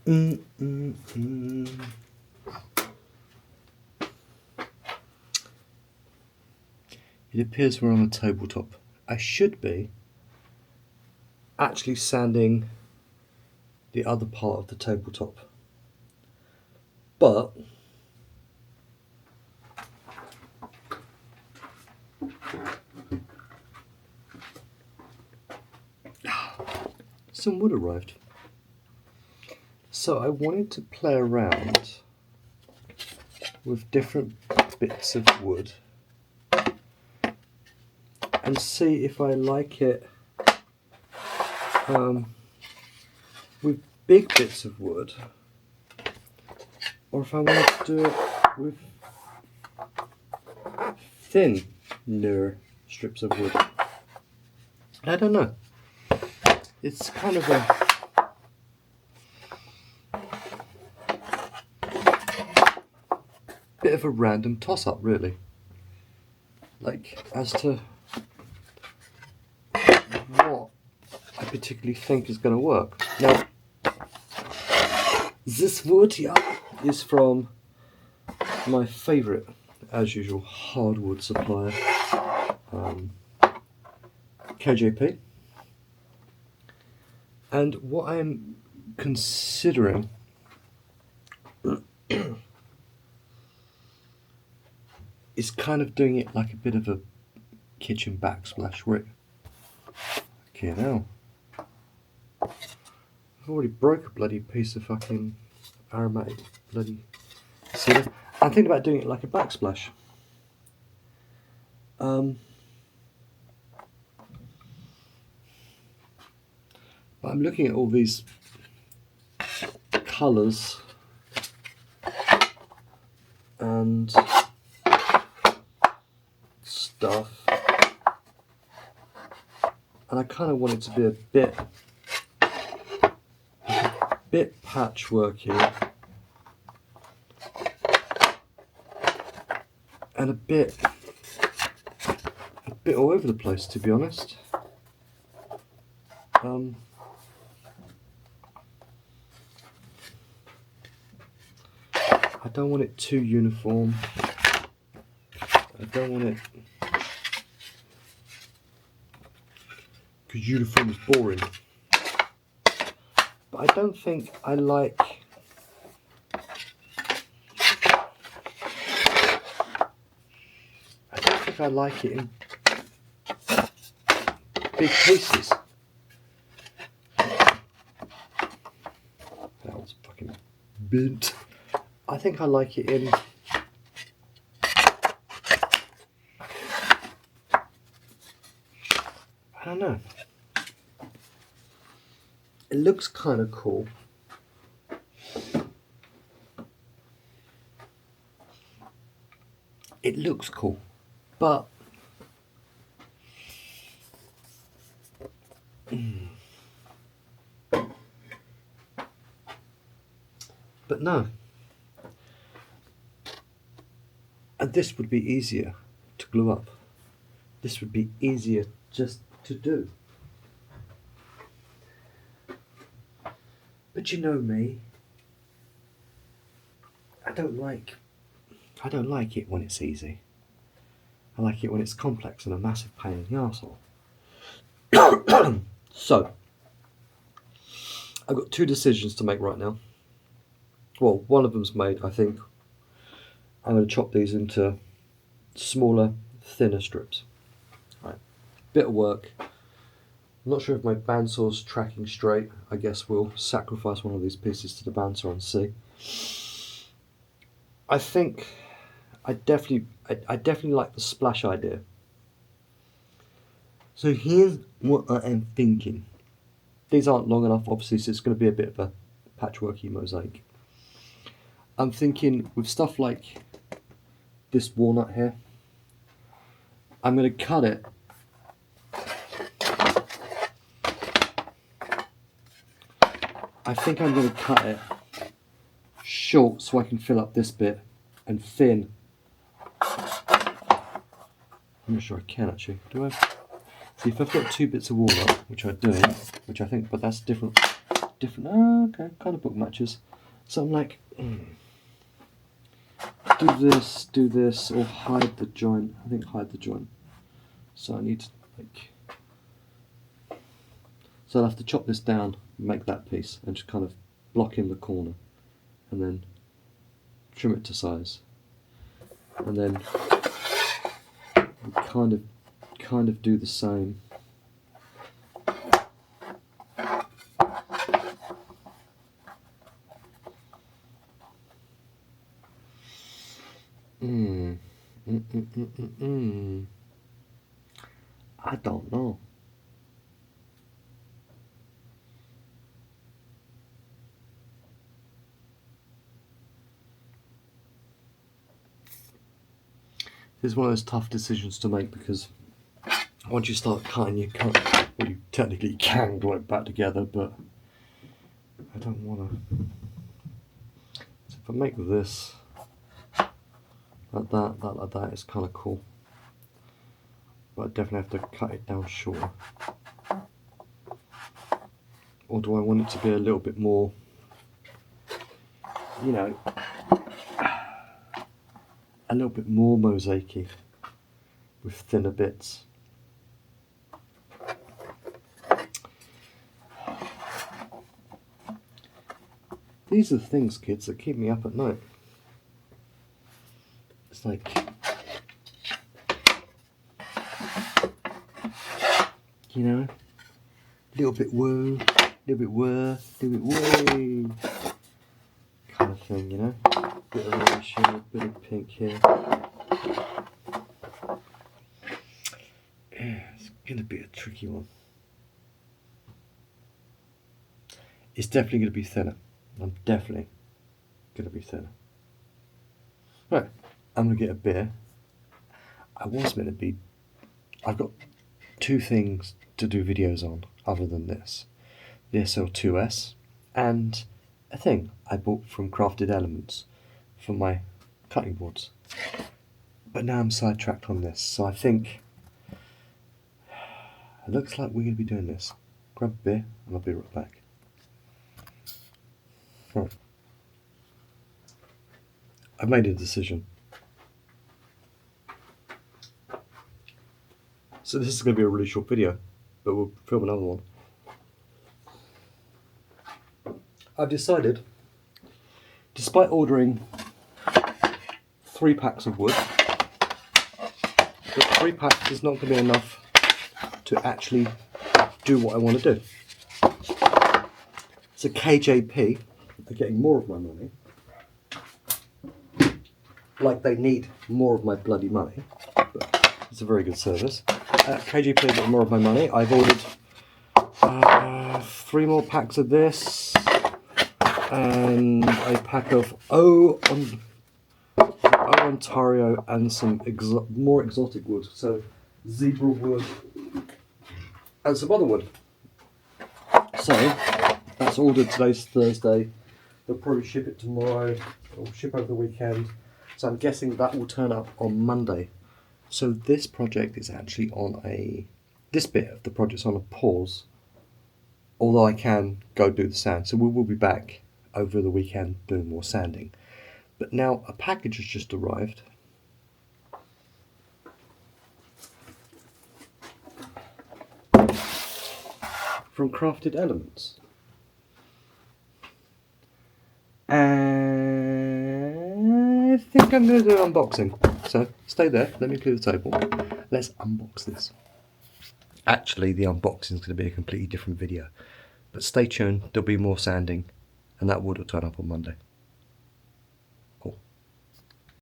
Mm, mm, mm. It appears we're on a tabletop. I should be actually sanding the other part of the tabletop. But some wood arrived. So I wanted to play around with different bits of wood and see if I like it with big bits of wood, or if I want to do it with thinner strips of wood. I don't know. It's kind of a bit of a random toss-up, really. Like, as to what I particularly think is going to work. Now, this wood here is from my favourite, as usual, hardwood supplier, KJP. And what I'm considering is kind of doing it like a bit of a kitchen backsplash, where it... Okay, now I've already broke a bloody piece of fucking aromatic bloody cedar. I'm thinking about doing it like a backsplash. But I'm looking at all these colours and stuff, and I kind of want it to be a bit patchworky and a bit all over the place, to be honest. I don't want it too uniform. I don't want it, because uniform is boring. But I don't think I like it in big pieces. That was fucking bent. I think I like it in I don't know. It looks kind of cool. It looks cool, but no. And this would be easier to glue up. This would be easier just to do. But you know me. I don't like it when it's easy. I like it when it's complex and a massive pain in the arsehole. So, I've got two decisions to make right now. Well, one of them's made, I think. I'm going to chop these into smaller, thinner strips. Right. Bit of work. I'm not sure if my bandsaw's tracking straight. I guess we'll sacrifice one of these pieces to the bandsaw and see. I think I definitely like the splash idea. So here's what I am thinking. These aren't long enough, obviously, so it's going to be a bit of a patchworky mosaic. I'm thinking with stuff like this walnut here, I'm going to cut it I think I'm going to cut it short so I can fill up this bit, and thin. I'm not sure I can actually. Do I? See, if I've got two bits of walnut, which I do, which I think, but that's different different. Okay, kind of book matches. So I'm like, do this, or hide the joint. I think hide the joint. So I need to so I'll have to chop this down, make that piece, and just kind of block in the corner, and then trim it to size, and then kind of do the same. I don't know. This is one of those tough decisions to make, because once you start cutting, you can't. Well, you technically can glue it back together, but I don't want to. So if I make this like that, it's kind of cool. But I definitely have to cut it down shorter. Or do I want it to be a little bit more, you know, a little bit more mosaicy with thinner bits? These are the things, kids, that keep me up at night. It's like, you know, a little bit woo, a little bit whir, a little bit woo, kind of thing, you know. Bit of orange here, a bit of pink here. Yeah, it's gonna be a tricky one. It's definitely gonna be thinner. I'm definitely gonna be thinner. Right, I'm gonna get a beer. I've got two things to do videos on other than this. The SL2S and a thing I bought from Crafted Elements for my cutting boards. But now I'm sidetracked on this, so I think it looks like we're gonna be doing this. Grab a beer and I'll be right back. Right. I've made a decision. So this is going to be a really short video, but we'll film another one. I've decided, despite ordering 3 packs of wood, that 3 packs is not going to be enough to actually do what I want to do. So KJP are getting more of my money. Like they need more of my bloody money, but it's a very good service. KJP are getting more of my money. I've ordered 3 more packs of this, and a pack of Ontario, and some more exotic wood, so zebra wood and some other wood. So that's ordered. Today's Thursday. They'll probably ship it tomorrow, or ship over the weekend. So I'm guessing that will turn up on Monday. So this project is actually on this bit of the project's on a pause, although I can go do the sand. So we will be back over the weekend doing more sanding. But now a package has just arrived. From Crafted Elements. And I think I'm going to do an unboxing. So stay there, let me clear the table. Let's unbox this. Actually, the unboxing is going to be a completely different video. But stay tuned, there'll be more sanding, and that wood will turn up on Monday.